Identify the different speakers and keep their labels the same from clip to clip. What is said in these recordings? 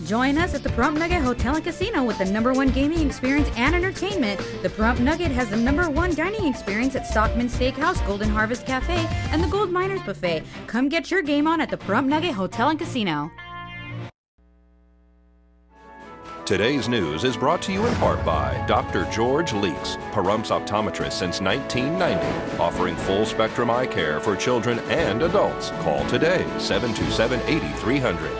Speaker 1: Join us at the Pahrump Nugget Hotel and Casino with the #1 gaming experience and entertainment. The Pahrump Nugget has the #1 dining experience at Stockman Steakhouse, Golden Harvest Cafe, and the Gold Miners Buffet. Come get your game on at the Pahrump Nugget Hotel and Casino.
Speaker 2: Today's news is brought to you in part by Dr. George Leeks, Pahrump's optometrist since 1990, offering full-spectrum eye care for children and adults. Call today, 727-8300.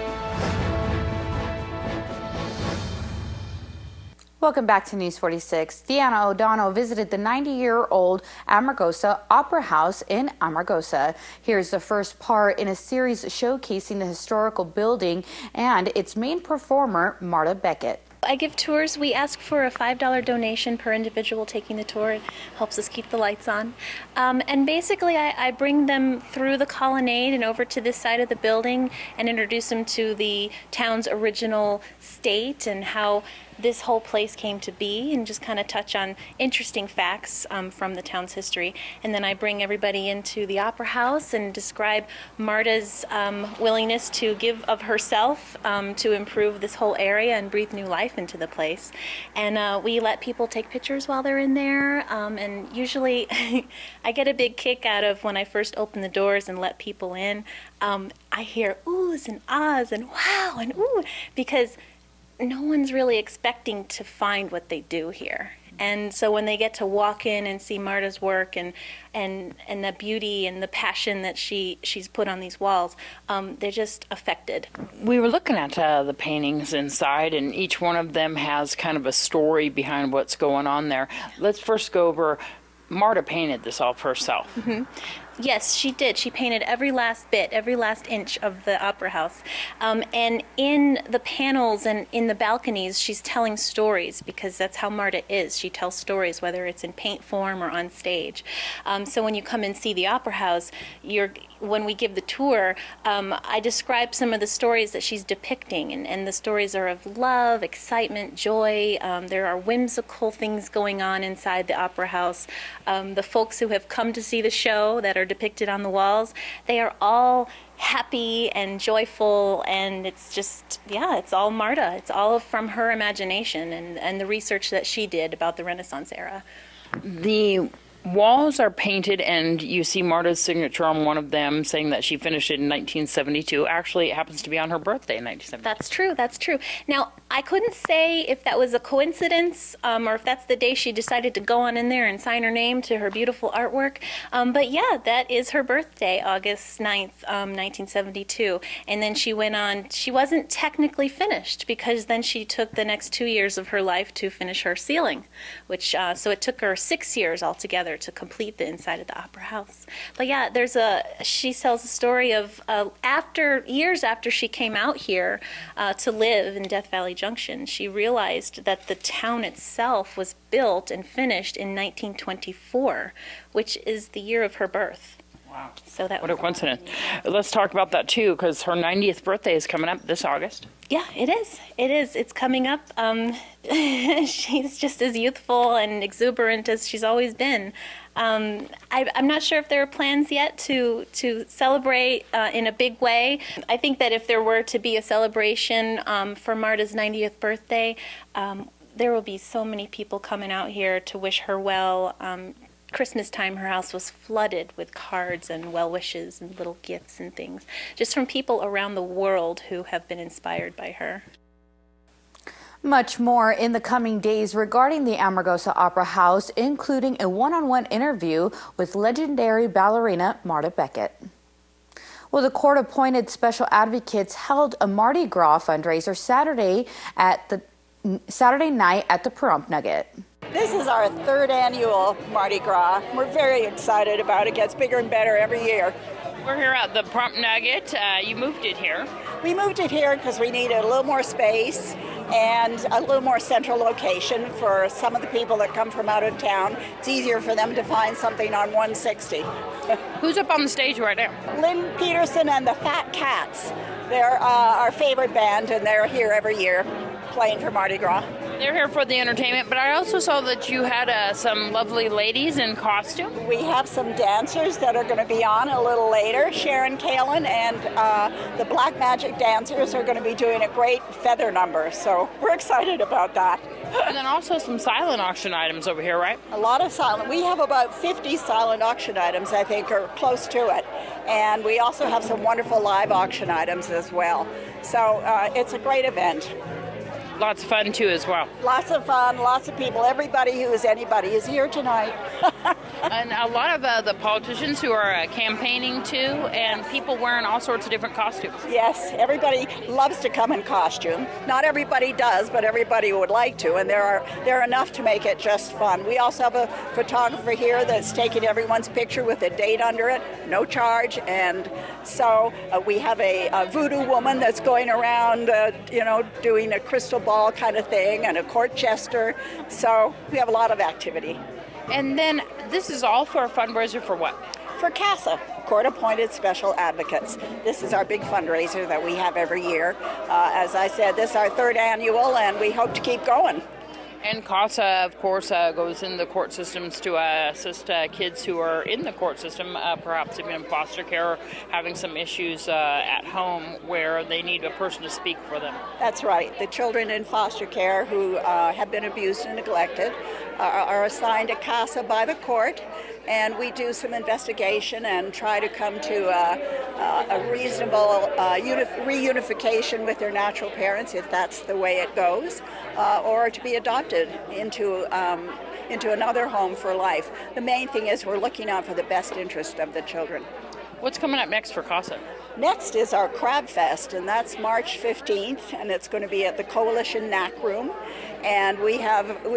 Speaker 3: Welcome back to News 46. Deanna O'Donnell visited the 90-year-old Amargosa Opera House in Amargosa. Here's the first part in a series showcasing the historical building and its main performer, Marta Beckett.
Speaker 4: I give tours. We ask for a $5 donation per individual taking the tour. It helps us keep the lights on. And basically, I bring them through the colonnade and over to this side of the building and introduce them to the town's original state and how this whole place came to be, and just kind of touch on interesting facts from the town's history. And then I bring everybody into the Opera House and describe Marta's willingness to give of herself to improve this whole area and breathe new life into the place. And we let people take pictures while they're in there, and usually I get a big kick out of when I first open the doors and let people in. I hear oohs and ahs and wow and ooh, because no one's really expecting to find what they do here. And so when they get to walk in and see Marta's work and the beauty and the passion that she's put on these walls, they're just affected.
Speaker 5: We were looking at the paintings inside, and each one of them has kind of a story behind what's going on there. Let's first go over, Marta painted this all herself.
Speaker 4: Mm-hmm. Yes, she did. She painted every last bit, every last inch of the Opera House. And in the panels and in the balconies, she's telling stories, because that's how Marta is. She tells stories, whether it's in paint form or on stage. So when you come and see the Opera House, when we give the tour, I describe some of the stories that she's depicting, and the stories are of love, excitement, joy. There are whimsical things going on inside the Opera House. The folks who have come to see the show that are depicted on the walls, they are all happy and joyful, and it's just, yeah, it's all Marta. It's all from her imagination and the research that she did about the Renaissance era.
Speaker 5: The walls are painted, and you see Marta's signature on one of them, saying that she finished it in 1972. Actually, it happens to be on her birthday in 1972.
Speaker 4: That's true, that's true. Now, I couldn't say if that was a coincidence or if that's the day she decided to go on in there and sign her name to her beautiful artwork. But yeah, that is her birthday, August 9th, 1972. And then she went on, she wasn't technically finished, because then she took the next 2 years of her life to finish her ceiling, which, so it took her 6 years altogether to complete the inside of the Opera House. But yeah, she tells a story of years after she came out here to live in Death Valley Junction, she realized that the town itself was built and finished in 1924, which is the year of her birth.
Speaker 5: Wow.
Speaker 4: So what
Speaker 5: a coincidence. Let's talk about that too, because her 90th birthday is coming up this August.
Speaker 4: Yeah, it is. It is. It's coming up. She's just as youthful and exuberant as she's always been. I'm not sure if there are plans yet to celebrate in a big way. I think that if there were to be a celebration for Marta's 90th birthday, there will be so many people coming out here to wish her well. Christmas time, her house was flooded with cards and well wishes and little gifts and things, just from people around the world who have been inspired by her.
Speaker 3: Much more in the coming days regarding the Amargosa Opera House, including a one-on-one interview with legendary ballerina Marta Beckett. Well, the court-appointed special advocates held a Mardi Gras fundraiser Saturday night at the Pahrump Nugget.
Speaker 6: This is our third annual Mardi Gras. We're very excited about it. It gets bigger and better every year.
Speaker 5: We're here at the Pahrump Nugget. You moved it here.
Speaker 6: We moved it here because we needed a little more space and a little more central location for some of the people that come from out of town. It's easier for them to find something on 160.
Speaker 5: Who's up on the stage right now?
Speaker 6: Lynn Peterson and the Fat Cats. They're our favorite band, and they're here every year playing for Mardi Gras.
Speaker 5: They're here for the entertainment, but I also saw that you had some lovely ladies in costume.
Speaker 6: We have some dancers that are going to be on a little later. Sharon Kalin and the Black Magic dancers are going to be doing a great feather number, so we're excited about that.
Speaker 5: And then also some silent auction items over here, right?
Speaker 6: A lot of silent. We have about 50 silent auction items, I think, or close to it. And we also have some wonderful live auction items as well. So it's a great event.
Speaker 5: Lots of fun too as well.
Speaker 6: Lots of fun, lots of people. Everybody who is anybody is here tonight.
Speaker 5: And a lot of the politicians who are campaigning too, and people wearing all sorts of different costumes.
Speaker 6: Yes, everybody loves to come in costume. Not everybody does, but everybody would like to, and there are enough to make it just fun. We also have a photographer here that's taking everyone's picture with a date under it, no charge, and so we have a voodoo woman that's going around, doing a crystal ball kind of thing, and a court jester. So we have a lot of activity.
Speaker 5: And then this is all for a fundraiser for what?
Speaker 6: For CASA, Court-Appointed Special Advocates. This is our big fundraiser that we have every year. As I said, this is our third annual, and we hope to keep going.
Speaker 5: And CASA, of course, goes in the court systems to assist kids who are in the court system, perhaps even in foster care, or having some issues at home where they need a person to speak for them.
Speaker 6: That's right. The children in foster care who have been abused and neglected are assigned a CASA by the court, and we do some investigation and try to come to a reasonable reunification with their natural parents, if that's the way it goes, or to be adopted into another home for life. The main thing is we're looking out for the best interest of the children.
Speaker 5: What's coming up next for CASA?
Speaker 6: Next is our Crab Fest, and that's March 15th, and it's going to be at the Coalition Knack Room. And we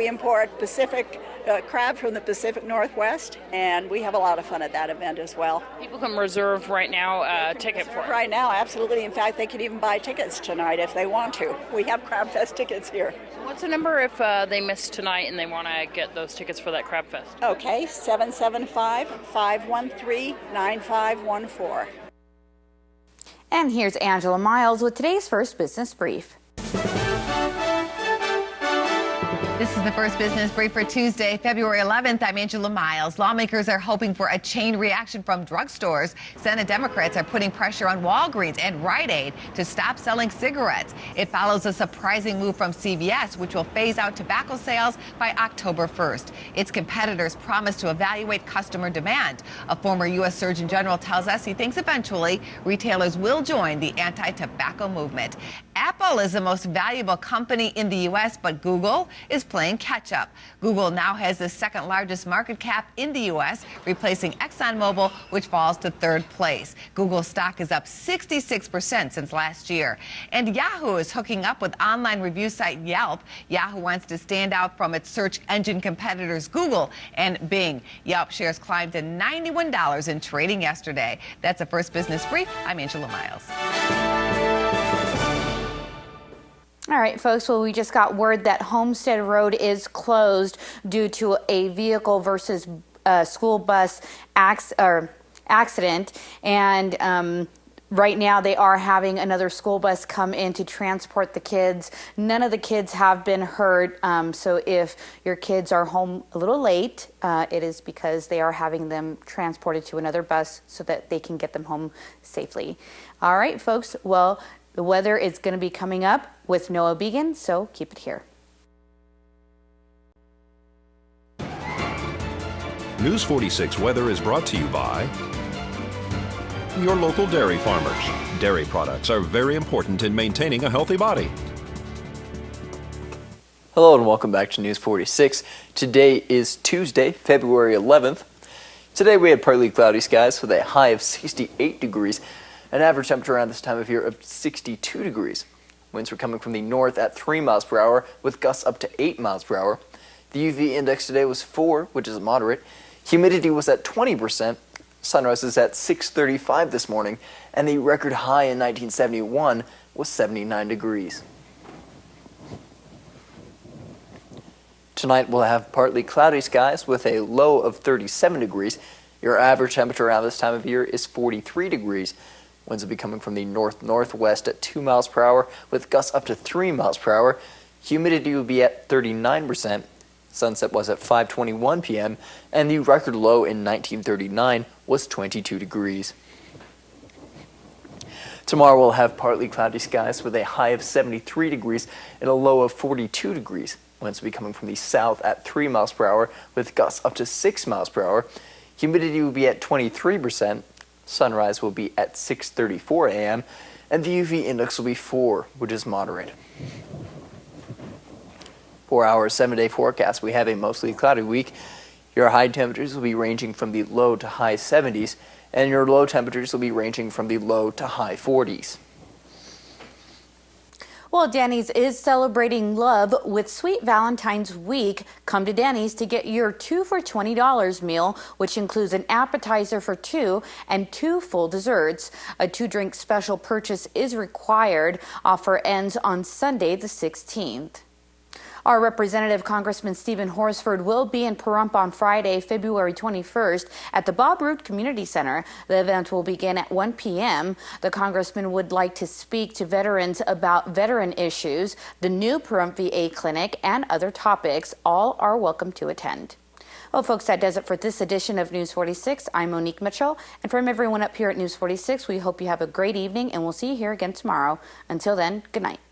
Speaker 6: import Pacific crab from the Pacific Northwest, and we have a lot of fun at that event as well.
Speaker 5: People can reserve right now a ticket for it.
Speaker 6: Right now, absolutely. In fact, they can even buy tickets tonight if they want to. We have Crab Fest tickets here.
Speaker 5: What's the number if they missed tonight and they want to get those tickets for that Crab Fest?
Speaker 6: Okay, 775-513-9514.
Speaker 3: And here's Angela Miles with today's first business brief.
Speaker 7: This is the first business brief for Tuesday, February 11th. I'm Angela Miles. Lawmakers are hoping for a chain reaction from drugstores. Senate Democrats are putting pressure on Walgreens and Rite Aid to stop selling cigarettes. It follows a surprising move from CVS, which will phase out tobacco sales by October 1st. Its competitors promise to evaluate customer demand. A former U.S. Surgeon General tells us he thinks eventually retailers will join the anti-tobacco movement. Apple is the most valuable company in the U.S., but Google is playing catch-up. Google now has the second largest market cap in the U.S., replacing ExxonMobil, which falls to third place. Google's stock is up 66% since last year. And Yahoo is hooking up with online review site Yelp. Yahoo wants to stand out from its search engine competitors Google and Bing. Yelp shares climbed to $91 in trading yesterday. That's the first business brief. I'm Angela Miles.
Speaker 3: All right, folks, well, we just got word that Homestead Road is closed due to a vehicle versus school bus accident. And right now they are having another school bus come in to transport the kids. None of the kids have been hurt. So if your kids are home a little late, it is because they are having them transported to another bus so that they can get them home safely. All right, folks, well, the weather is going to be coming up with Noah Began, so keep it here.
Speaker 2: News 46 weather is brought to you by your local dairy farmers. Dairy products are very important in maintaining a healthy body.
Speaker 8: Hello and welcome back to News 46. Today is Tuesday, February 11th. Today we had partly cloudy skies with a high of 68 degrees. An average temperature around this time of year of 62 degrees. Winds were coming from the north at 3 miles per hour with gusts up to 8 miles per hour. The UV index today was 4, which is moderate. Humidity was at 20%. Sunrise is at 6:35 this morning, and the record high in 1971 was 79 degrees. Tonight we'll have partly cloudy skies with a low of 37 degrees. Your average temperature around this time of year is 43 degrees. Winds will be coming from the north-northwest at 2 miles per hour with gusts up to 3 miles per hour. Humidity will be at 39%. Sunset was at 5:21 p.m. and the record low in 1939 was 22 degrees. Tomorrow we'll have partly cloudy skies with a high of 73 degrees and a low of 42 degrees. Winds will be coming from the south at 3 miles per hour with gusts up to 6 miles per hour. Humidity will be at 23%. Sunrise will be at 6:34 a.m. and the UV index will be 4, which is moderate. For our 7-day forecast, we have a mostly cloudy week. Your high temperatures will be ranging from the low to high 70s, and your low temperatures will be ranging from the low to high 40s.
Speaker 3: Well, Danny's is celebrating love with Sweet Valentine's Week. Come to Danny's to get your 2 for $20 meal, which includes an appetizer for 2 and 2 full desserts. A 2-drink special purchase is required. Offer ends on Sunday the 16th. Our Representative Congressman Stephen Horsford will be in Pahrump on Friday, February 21st at the Bob Root Community Center. The event will begin at 1 p.m. The Congressman would like to speak to veterans about veteran issues, the new Pahrump VA clinic, and other topics. All are welcome to attend. Well, folks, that does it for this edition of News 46. I'm Monique Mitchell, and from everyone up here at News 46, we hope you have a great evening, and we'll see you here again tomorrow. Until then, good night.